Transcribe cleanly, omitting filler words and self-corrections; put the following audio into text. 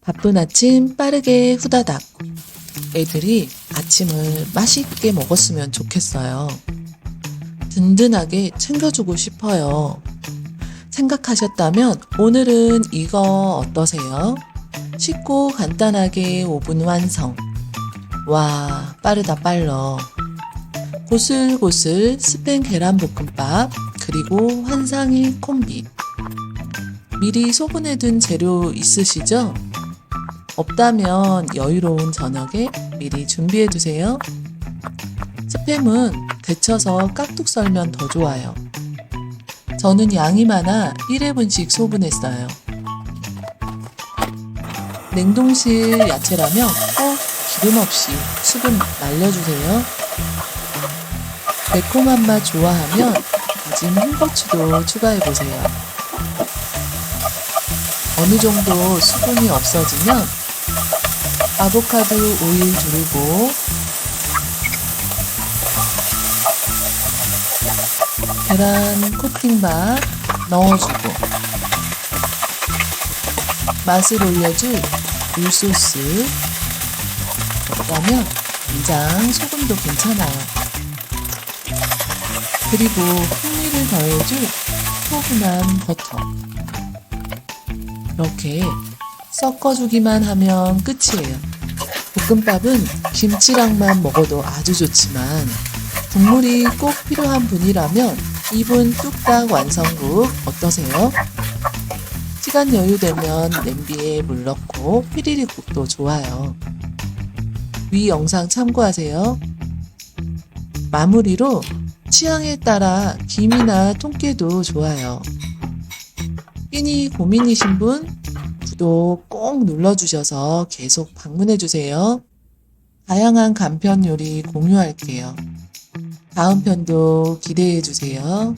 바쁜 아침 빠르게 후다닥. 애들이 아침을 맛있게 먹었으면 좋겠어요. 든든하게 챙겨주고 싶어요. 생각하셨다면 오늘은 이거 어떠세요? 쉽고 간단하게 5분 완성. 와, 빠르다 빨러. 고슬고슬 스팸 계란볶음밥, 그리고 환상의 콤비. 미리 소분해둔 재료 있으시죠? 없다면 여유로운 저녁에 미리 준비해두세요. 스팸은 데쳐서 깍둑 썰면 더 좋아요. 저는 양이 많아 1회분씩 소분했어요. 냉동실 야채라면 꼭 기름 없이 수분 날려주세요. 매콤한 맛 좋아하면 다진 홍고추도 추가해보세요. 어느 정도 수분이 없어지면 아보카도 오일 두르고 계란 코팅밥 넣어주고 맛을 올려줄 굴소스 넣다면 간장, 소금도 괜찮아요. 그리고 풍미를 더해줄 포근한 버터. 이렇게 섞어주기만 하면 끝이에요. 볶음밥은 김치랑만 먹어도 아주 좋지만 국물이 꼭 필요한 분이라면 2분 뚝딱 완성국 어떠세요? 시간 여유되면 냄비에 물 넣고 피리리국도 좋아요. 위 영상 참고하세요. 마무리로 취향에 따라 김이나 통깨도 좋아요. 끼니 고민이신 분 구독 꼭 눌러주셔서 계속 방문해주세요. 다양한 간편 요리 공유할게요. 다음 편도 기대해주세요.